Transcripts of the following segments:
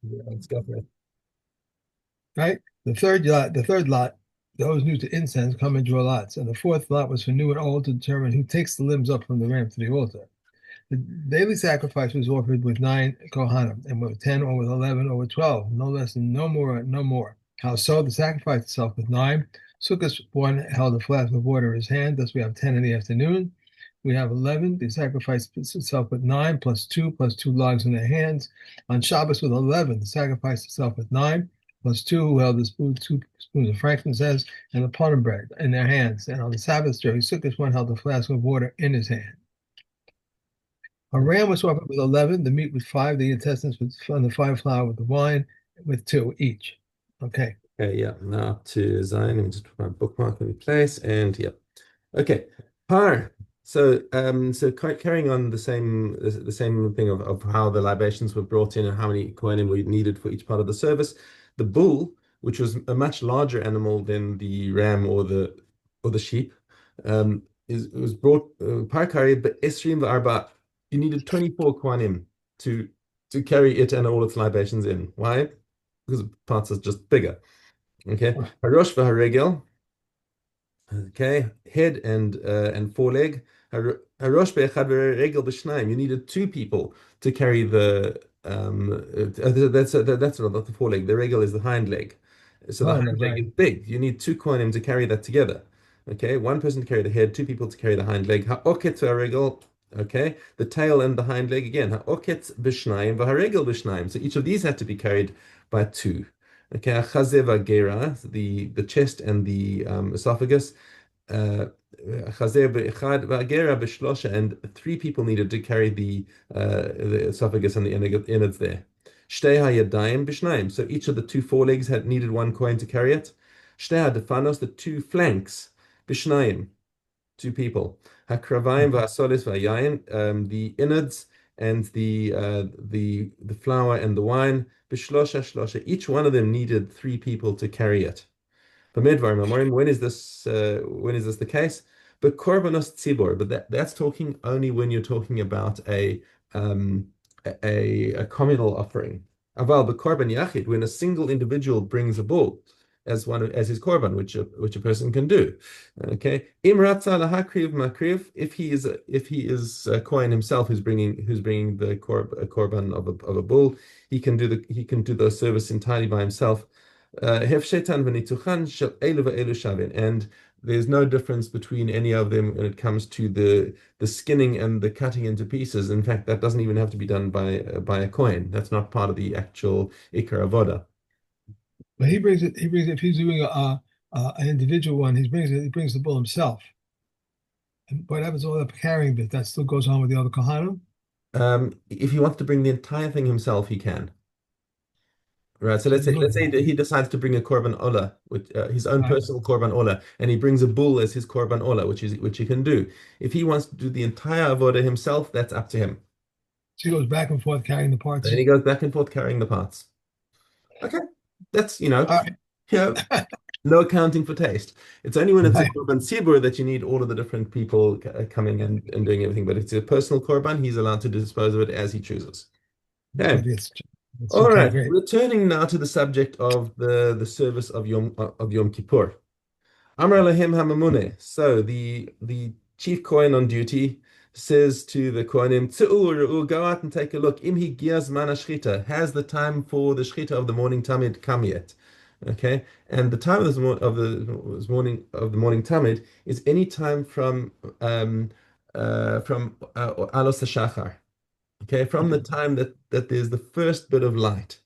Yeah, let's go for it. Right? The third lot, those new to incense come and draw lots. And the fourth lot was for new and old to determine who takes the limbs up from the ram to the altar. The daily sacrifice was offered with 9 kohanim, and with 10 or with 11 or with 12, no less than no more, no more. How so? The sacrifice itself with 9. Sukkot one held a flask of water in his hand, thus we have 10 in the afternoon. We have 11. The sacrifice itself with 9, plus 2 logs in their hands. On Shabbos with 11, the sacrifice itself with 9, plus 2 who held the spoon, 2 spoons of frankincense and the plum bread in their hands. And on the Sabbath during Sukkot one held a flask of water in his hand. A ram was offered with 11, the meat with 5, the intestines with and the 5 flour with the wine with 2 each. Okay. Okay, yeah. Now up to Zion. Let me just put my bookmark in place, and yeah. Okay, par. So carrying on the same thing of how the libations were brought in and how many kohanim we needed for each part of the service. The bull, which was a much larger animal than the ram or the sheep, is was brought par karid but esrim v'arba. You needed 24 kohanim to to carry it and all its libations in. Why? Because the parts are just bigger. Okay, harosh v'haregel. Okay, head and foreleg. Harosh be'echad v'regel b'shnayim. You needed two people to carry the that's not the foreleg. The regel is the hind leg. So the Oh, hind leg right. is big. You need two kohanim to carry that together. Okay, one person to carry the head, two people to carry the hind leg. Ha'oket v'haregel. Okay, the tail and the hind leg again. Ha'oket b'shnayim v'haregel b'shnayim. So each of these had to be carried by two. Okay, achazev v'gera, the chest and the esophagus. Chazer be'echad v'agera b'shlosha, and three people needed to carry the esophagus and the innards there. Shtei hayadayim b'shnayim, so each of the two forelegs had needed one coin to carry it. Shtei hadefanos, the two flanks, b'shnayim, two people. Hakravayim v'asolis v'yayin, the innards and the flour and the wine, b'shlosha shlosha. Each one of them needed three people to carry it. B'midvar Memorim, when is this the case? But korbanos tzibor, but that's talking only when you're talking about a communal offering. Aval b'korban yachid, when a single individual brings a bull as his korban, which a person can do. Okay. Im ratza lahakriv makriv, if he is a kohen himself who's bringing the korban of a bull, he can do the service entirely by himself. Hefshetan v'nituchan shel elu ve'elu shavin, and there's no difference between any of them when it comes to the skinning and the cutting into pieces. In fact, that doesn't even have to be done by a coin. That's not part of the actual ikar avoda. But he brings it. He brings it. If he's doing an individual one, he brings it. He brings the bull himself. And what happens to all that carrying bit? That still goes on with the other kohanim. If he wants to bring the entire thing himself, he can. Right. So So let's there's say no let's say that he decides to bring a korban ola, with his own right. personal korban ola, and he brings a bull as his korban ola, which he can do. If he wants to do the entire avoda himself, that's up to him. So he goes back and forth carrying the Then parts. he goes back and forth carrying the parts. Okay, that's All yeah, right. no accounting for taste. It's only when it's a Right. korban sibur that you need all of the different people coming and doing everything. But if it's a personal korban, he's allowed to dispose of it as he chooses. Okay. Maybe it's All okay. right. Great. Returning now to the subject of the service of Yom Kippur. Amar Lahim Hamamune. So the chief Kohen on duty says to the Kohanim, Tzu'ur, go out and take a look. Imhi giaz mana shchita. Has the time for the shchita of the morning tamid come yet? Okay, and the time of the morning tamid is any time from alos hashachar. Okay, from the Okay. time that there's the first bit of light.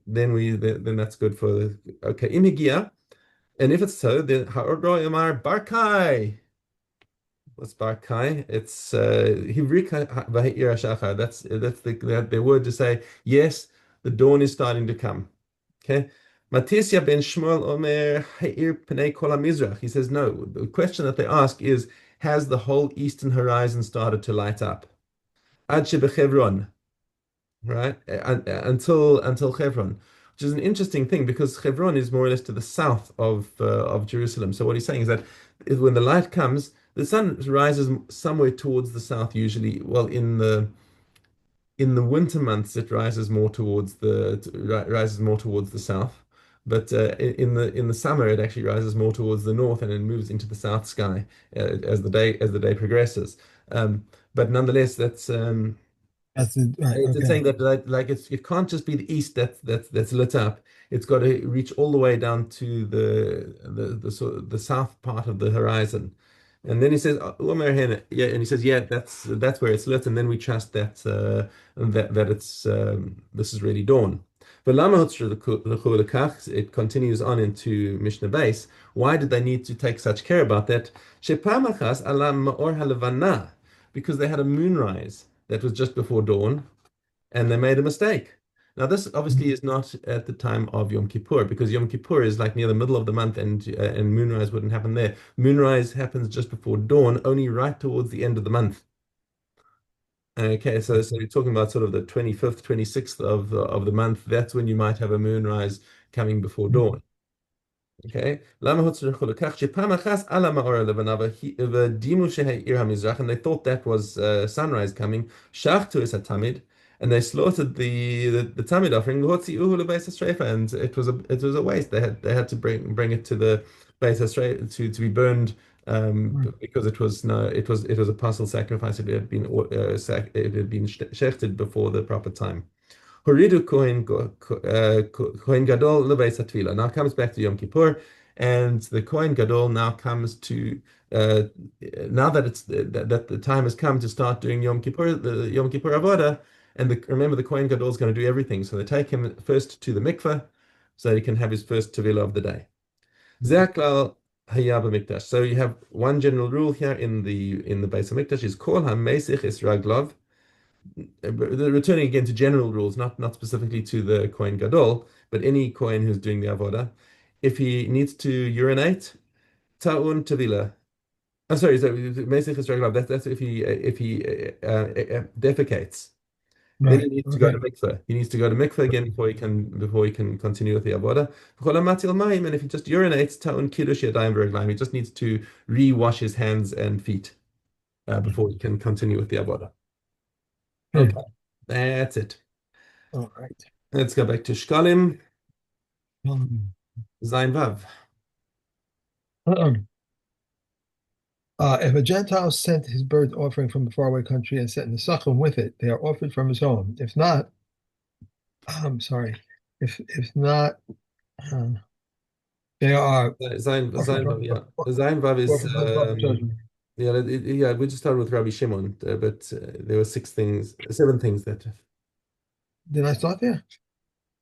Then that's good for okay. Imigia, and if it's so, then Ha'odro Yomar Barkai. What's Barkai? It's Hivrika Vahir Shachar. That's the word to say, yes, the dawn is starting to come. Okay. Matisya ben Shmuel Omer Ha'ir Pnei Kol HaMizrach. He says, no. The question that they ask is, has the whole eastern horizon started to light up? Ad Shebechevron, right? Until Hebron, which is an interesting thing because Hebron is more or less to the south of Jerusalem. So what he's saying is that when the light comes, the sun rises somewhere towards the south, usually. Well, in the in the winter months it rises more towards rises more towards the south, but in the summer it actually rises more towards the north and it moves into the south sky as the day progresses. Um, but nonetheless, That's it. Right. it's Okay. saying that like it can't just be the east that's lit up. It's got to reach all the way down to the sort of the south part of the horizon. And then he says, "Oh, Omer Hene." Yeah, and he says, yeah, that's where it's lit, and then we trust that it's this is really dawn. But it continues on into Mishnah base. Why did they need to take such care about that? Shepamachas alam ma'or halavana, because they had a moonrise that was just before dawn, and they made a mistake. Now, this obviously is not at the time of Yom Kippur because Yom Kippur is like near the middle of the month, and moonrise wouldn't happen there. Moonrise happens just before dawn, only right towards the end of the month. Okay, so you're talking about sort of the 25th, 26th of the month. That's when you might have a moonrise coming before dawn. Okay. למה הוצרכו לכך שפעם אחת על המאור הלבנה ודימו שהעיר המזרח, and they thought that was sunrise coming, שחטו את התמיד, and they slaughtered the tamid offering, והוציאוהו לבית השרפה, and it was a waste. They had to bring it to the beit HaShrefa to be burned, Right. because it was a partial sacrifice. It had been shechted before the proper time. Horidu Kohen Gadol lebeis hatfila. Now it comes back to Yom Kippur, and the Kohen Gadol now comes to uh, now that that the time has come to start doing Yom Kippur, the Yom Kippur Avoda, and remember the Kohen Gadol is going to do everything. So they take him first to the mikveh, so he can have his first tevilah of the day. Zeklal Hayab Mikdash. So you have one general rule here in the base of Mikdash is Kol HaMesich is Raglav, returning again to general rules, not specifically to the Kohen Gadol, but any Kohen who's doing the avoda, if he needs to urinate, ta'un tevila. I'm sorry, so Mesech is regular. That's if he defecates, then he Right. needs to go to Okay. mikveh. He needs to go to mikveh again before he can continue with the avoda. And if he just urinates, ta'un kiddush yadayim v'reglaim. He just needs to re-wash his hands and feet before he can continue with the avoda. Okay. Okay, that's it. All right. Let's go back to Shkalim, Um, Zain Vav. um, if a Gentile sent his birth offering from a faraway country and sent Nesachim with it, they are offered from his home. If not, I'm sorry. If not, uh, they are offered Zain from Vav, yeah. Zain Vav is, offered from the public judgment. yeah, yeah, we just started with Rabbi Shimon, but there were seven things that, Did I start there?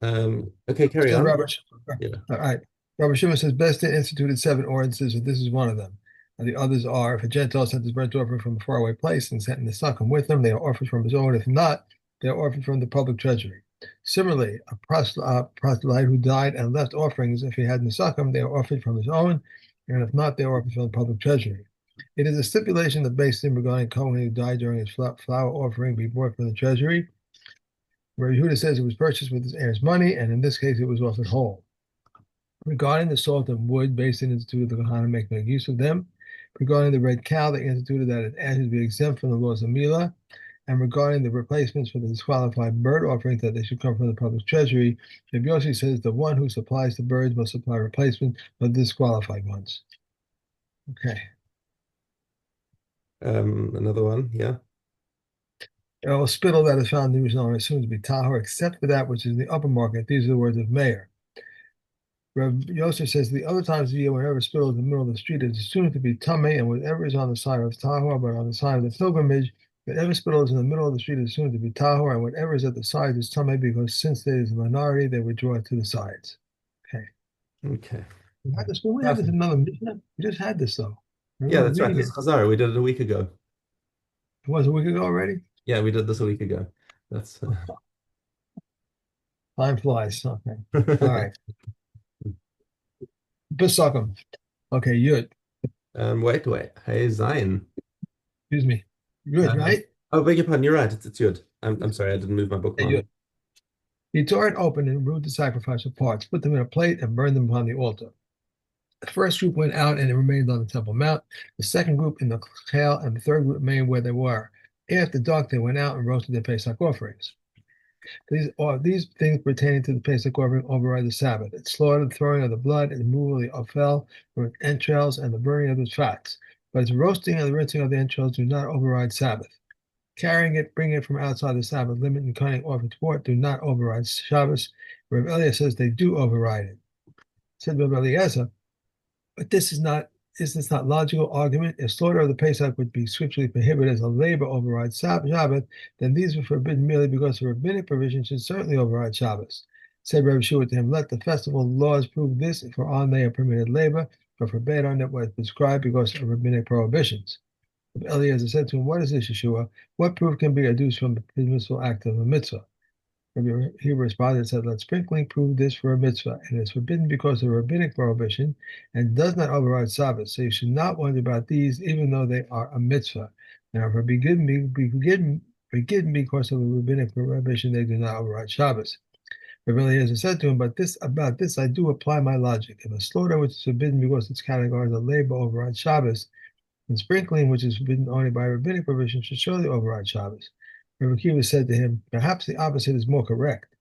okay, carry Said on. Robert Schumer. Yeah. All right. Robert Schumer says Bestin instituted seven ordinances, and this is one of them. And the others are if a Gentile sent his burnt offering from a faraway place and sent in the succum with them, they are offered from his own. If not, they are offered from the public treasury. Similarly, a proselyte who died and left offerings, if he had Nisakam, they are offered from his own, and if not, they are offered from the public treasury. It is a stipulation that based in regarding Cohen who died during his flour offering be brought from the treasury, where Yehuda says it was purchased with his heir's money, and in this case it was offered whole. Regarding the salt and wood, based in instituted the Kohanim make no use of them. Regarding the red cow, they instituted that its ashes be exempt from the laws of Milah. And regarding the replacements for the disqualified bird offerings, that they should come from the public treasury, Rabbi Yossi says the one who supplies the birds must supply replacements for the disqualified ones. Okay. Another one, yeah. A spittle that is found in Jerusalem is assumed to be tahor, except for that which is in the upper market. These are the words of Meir. Rabbi Yosef says the other times of the year, whenever spittle is in the middle of the street, it is assumed to be tummy, and whatever is on the side of tahor, but on the side of the pilgrimage, whatever spittle is in the middle of the street is assumed to be tahor, and whatever is at the sides is tummy, because since there is a minority, they would draw it to the sides. Okay. Okay. We had this. When we had this in Perfect. another Mishnah, we just had this though. I Yeah, remember that's right. reading This it. is Chazara. We did it a week ago. It was a week ago already. Yeah, we did this a week ago. That's Time flies. Okay. All right. Besukum. Okay, Yud. wait. Hey, Zion. Excuse me. Yud, Um, right? oh, beg your pardon. You're right. It's Yud. I'm sorry. I didn't move my Hey, bookmark. Yud. He tore it open and removed the sacrificial parts, put them in a plate, and burned them upon the altar. The first group went out and it remained on the Temple Mount. The second group in the Chel, and the third group remained where they were. After dark, they went out and roasted their Pesach offerings. These things pertaining to the Pesach offering override the Sabbath. Its slaughter, the throwing of the blood, and removal of the offal from its entrails, and the burning of its fats. But its roasting and the rinsing of the entrails do not override Sabbath. Carrying it, bringing it from outside the Sabbath limit, and cutting off its port do not override Shabbos. Rav Eliezer says they do override it. Said Rav Eliezer, but is this not logical argument? If slaughter of the Pesach would be scripturally prohibited as a labor overrides Shabbat, then these were forbidden merely because the rabbinic provision should certainly override Shabbos. Said Rabbi Shua to him, let the festival laws prove this, for on they are permitted labor, but forbade on it was prescribed because of rabbinic prohibitions. Eliezer said to him, what is this, Yeshua? What proof can be adduced from the permissible act of a mitzvah? He responded and said, let sprinkling prove this for a mitzvah, and is forbidden because of rabbinic prohibition, and does not override Sabbath. So you should not wonder about these, even though they are a mitzvah. Now, for forgiven because of a rabbinic prohibition, they do not override Shabbos. Rabbi Eliezer said to him, but about this I do apply my logic. If a slaughter which is forbidden because it's categorized as a labor overrides Shabbos, and sprinkling, which is forbidden only by rabbinic provision, should surely override Shabbos. Rabbi Akiva said to him, perhaps the opposite is more correct.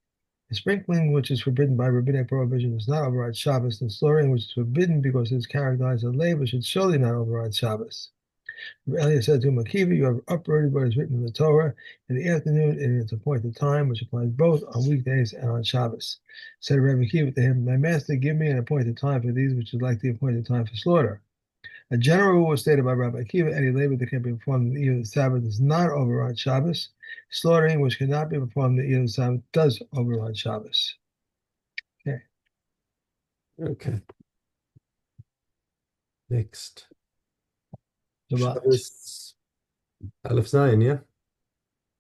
The sprinkling, which is forbidden by rabbinic prohibition, does not override Shabbos, and slaughtering, which is forbidden because it is characterized as labor, should surely not override Shabbos. Rabbi Eliezer said to him, Akiva, you have uprooted what is written in the Torah in the afternoon in its appointed time, which applies both on weekdays and on Shabbos. Said Rabbi Akiva to him, my master, give me an appointed time for these, which is like the appointed time for slaughter. A general rule was stated by Rabbi Akiva, any labor that can be performed in the either of the Sabbath does not override Shabbos. Slaughtering, which cannot be performed in the either of the Sabbath, does override Shabbos. Okay. Okay. Next. Shabbat. Shabbos Aleph Zayin, yeah?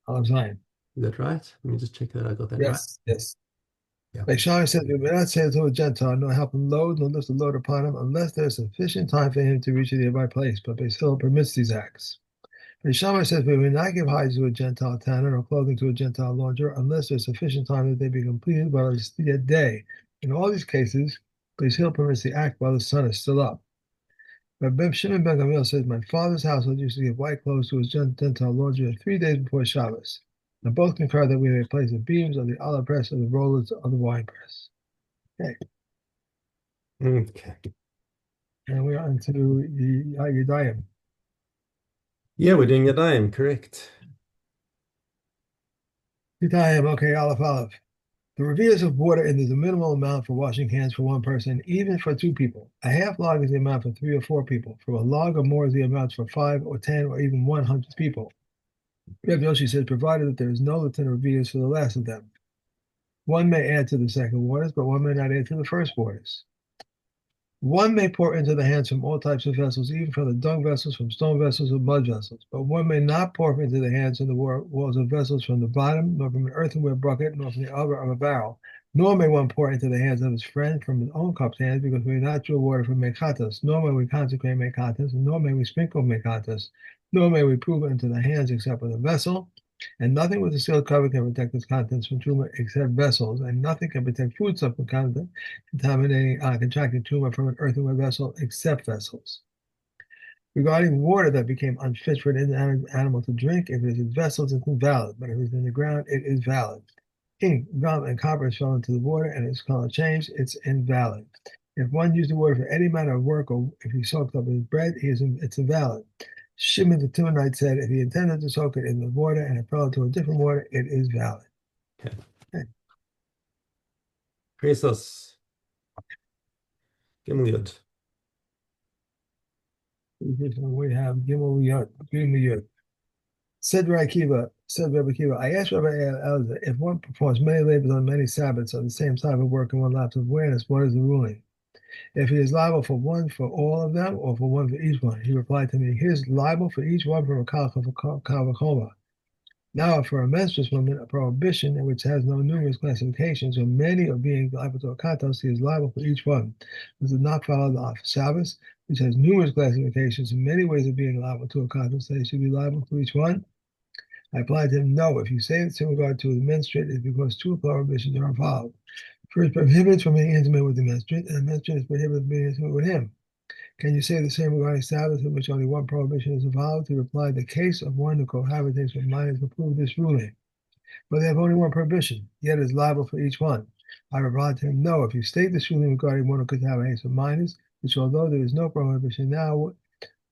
Aleph Zion. Is that right? Let me just check that I got that right. Yes, yes. Yeah. Like Shai said, we may not say to a Gentile, nor help him load, nor lift a load upon him, unless there is sufficient time for him to reach a nearby place. But Beis Hillel permits these acts. Shammai says we will not give hides to a Gentile tanner or clothing to a Gentile launderer unless there's sufficient time that they be completed by a day. In all these cases, Beis Hillel permits the act while the sun is still up. But Shimon ben Gamliel says, my father's household used to give white clothes to his Gentile launderer 3 days before Shabbos. And both concur that we may place the beams of the olive press or the rollers of the wine press. Okay. Okay. And we're on to Yudayim. Yeah, we're doing Yadayim, correct. Yudayim, okay, Aleph Aleph. The reveals of water and there's a minimal amount for washing hands for one person, even for 2 people. A half log is the amount for 3 or 4 people. For a log or more is the amount for 5 or 10 or even 100 people. Reb Yoshi says, provided that there is no lieutenant reveals for the last of them. One may add to the second waters, but one may not add to the first waters. One may pour into the hands from all types of vessels, even from the dung vessels, from stone vessels, or mud vessels. But one may not pour into the hands and the walls of vessels from the bottom, nor from an earthenware bucket, nor from the upper of a barrel. Nor may one pour into the hands of his friend from his own cup's hands, because we do not draw water from mekatos. Nor may we consecrate mekatos, and nor may we sprinkle mekatos. Nor may we prove it into the hands except with a vessel. And nothing with a sealed cover can protect its contents from tumor except vessels, and nothing can protect food stuff from contaminating, contracting tumor from an earthenware vessel except vessels. Regarding water that became unfit for an animal to drink, if it is in vessels, it's invalid, but if it is in the ground, it is valid. Ink, gum, and copper fell into the water and its color changed, it's invalid. If one used the water for any manner of work, or if he soaked up his bread, it's invalid. Shimon the Timonite said, if he intended to soak it in the water and it fell into a different water, it is valid. Okay. Christos. Gimel Yud. We have Gimel Yud. Said Rabbi Akiva, I asked Rabbi Elazar, if one performs many labors on many Sabbaths on the same type of work in one lapse of awareness, what is the ruling? If he is liable for one for all of them, or for one for each one. He replied to me, he is liable for each one from a kavachoma. Now, for a menstruous woman, a prohibition which has no numerous classifications, or many of being liable to a katos, he is liable for each one. This does not follow the Shabbos, which has numerous classifications and many ways of being liable to a katos, that he should be liable for each one. I replied to him, no, if you say it's in regard to the menstruate, it's because 2 prohibitions are involved. First, prohibits from being intimate with the menstruate, and the menstruate is prohibited from being intimate with him. Can you say the same regarding Sabbath, in which only one prohibition is involved? He replied, the case of one who cohabitates with minors will prove this ruling. But they have only one prohibition, yet is liable for each one. I replied to him, no, if you state this ruling regarding one who contaminates with minors, which although there is no prohibition now,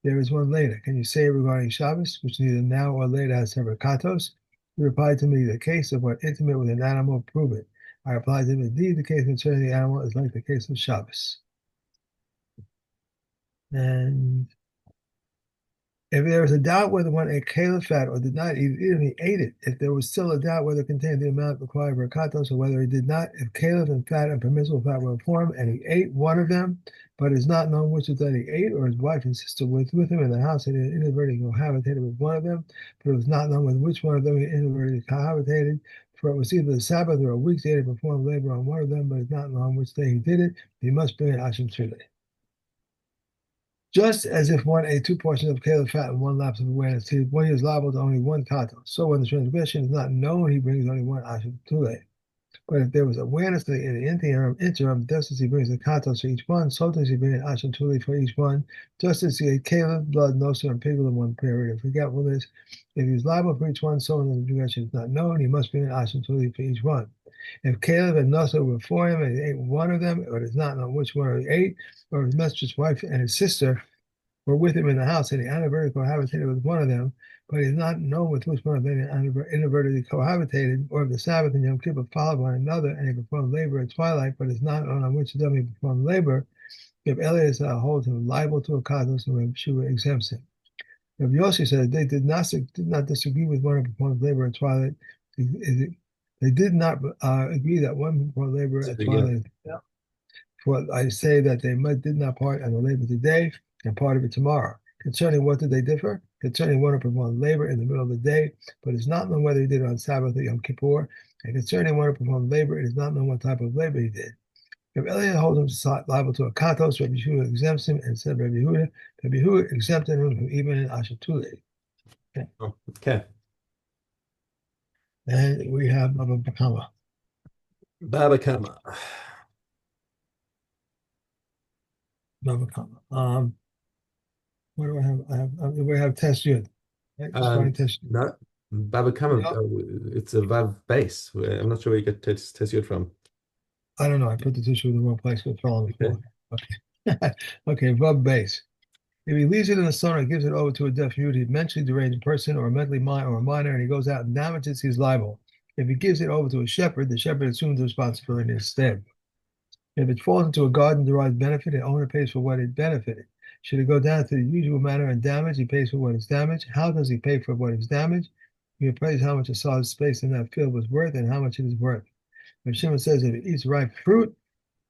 there is one later. Can you say regarding Shabbos, which neither now or later has separate katos? He replied to me, the case of one intimate with an animal, prove it. I replied to him, indeed, the case concerning the animal is like the case of Shabbos. And if there was a doubt whether one ate kale fat or did not eat it, even if he ate it, if there was still a doubt whether it contained the amount required for katos or whether he did not, if caliph and fat and permissible fat were informed and he ate one of them, but is not known which of them he ate, or his wife and sister were with him in the house and he inadvertently cohabitated with one of them, but it was not known with which one of them he inadvertently cohabitated, for it was either the Sabbath or a weekday to perform labor on one of them, but it's not known which day he did it, he must bring an asham tzule. Just as if one ate two portions of kale fat and one lapse of awareness, one is liable to only one kata. So when the transgression is not known, he brings only one asham tule. But if there was awareness in the interim, just as he brings the katos for each one, so does he bring an asham tule for each one. Just as he ate kale, blood, noser, and pigul in one period of forgetfulness, if he is liable for each one, so when the transgression is not known, he must bring an asham tule for each one. If Caleb and Nosa were for him and he ate one of them, or does not know which one he ate, or his mistress, wife, and his sister were with him in the house, and he inadvertently cohabitated with one of them, but he is not known with which one of them he inadvertently cohabitated, or if the Sabbath and Yom Kippur followed one another, and he performed labor at twilight, but is not known on which of them he performed labor, if Eleazar holds him liable to a kados, and Reb Shua exempts him. If Yossi said they did not disagree with one who performed labor at twilight. They did not agree that one performed labor So at yeah. twilight. For I say that they did not part on the labor today and part of it tomorrow. Concerning what did they differ? Concerning one who performed labor in the middle of the day, but it's not known whether he did it on Sabbath or Yom Kippur. And concerning one who performed labor, it is not known what type of labor he did. If Eliot holds him liable to a katos, Rabbi Yehuda exempts him, and said Rabbi Yehuda exempted him from even in Ashatule. Okay. Oh, okay. And we have Baba Bakama. Baba Kama. Baba Kama. What do I have? We have test yud. Right? Starting test yud. No, Baba Kama. No, It's a Vav base. I'm not sure where you get Tessiot from. I don't know. I put the tissue in the wrong place. It fell on the Okay. floor. Okay. Okay. Vub base. If he leaves it in the sun or gives it over to a deaf mute, he's mentally deranged person or a mentally or a minor, and he goes out and damages, he's liable. If he gives it over to a shepherd, the shepherd assumes the responsibility instead. If it falls into a garden derived benefit, the owner pays for what it benefited. Should it go down to the usual manner and damage, he pays for what is damaged. How does he pay for what is damaged? He appraise how much a solid space in that field was worth and how much it is worth. If Shimon says if he eats ripe fruit,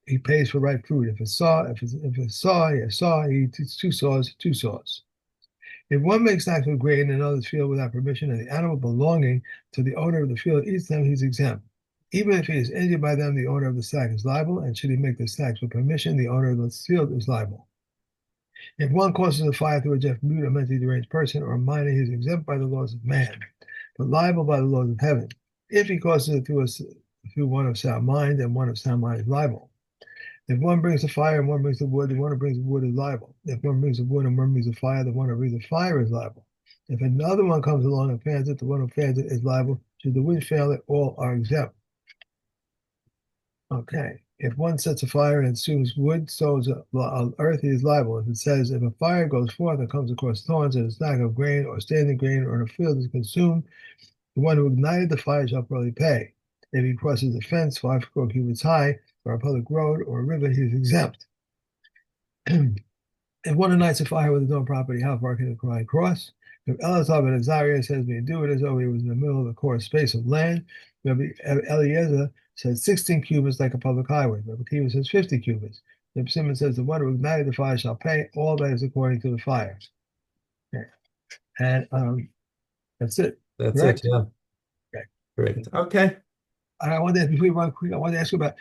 he pays for ripe fruit. If it's a saw, he eats two saws, two saws. If one makes snacks with grain in another's field without permission, and the animal belonging to the owner of the field eats them, he's exempt. Even if he is injured by them, the owner of the sack is liable, and should he make the snacks with permission, the owner of the field is liable. If one causes a fire through a deaf, mute, or mentally deranged person or a minor, he is exempt by the laws of man, but liable by the laws of heaven. If he causes it through one of sound mind, then one of sound mind is liable. If one brings the fire and one brings the wood, the one who brings the wood is liable. If one brings the wood and one brings the fire, the one who brings the fire is liable. If another one comes along and fans it, the one who fans it is liable. Should the wind fail it, all are exempt. Okay. If one sets a fire and ensues wood, sows earth, he is liable. If it says, if a fire goes forth and comes across thorns and a stack of grain or standing grain or in a field is consumed, the one who ignited the fire shall probably pay. If he crosses a fence 5 cubits high, or a public road or a river, he is exempt. If one ignites a fire with his own property, how far can the cry cross? If Elazar ben Azariah says we do it as though he was in the middle of the core space of land, Rabbi Eliezer says 16 cubits like a public highway. Rabbi Kiva says 50 cubits. Rabbi Simon says the one who ignited the fire shall pay. All that is according to the fire. Okay. And that's it. That's it. Correct? Yeah. Okay. Correct. Okay. I wanted to, before we run quick, I wanted to ask you about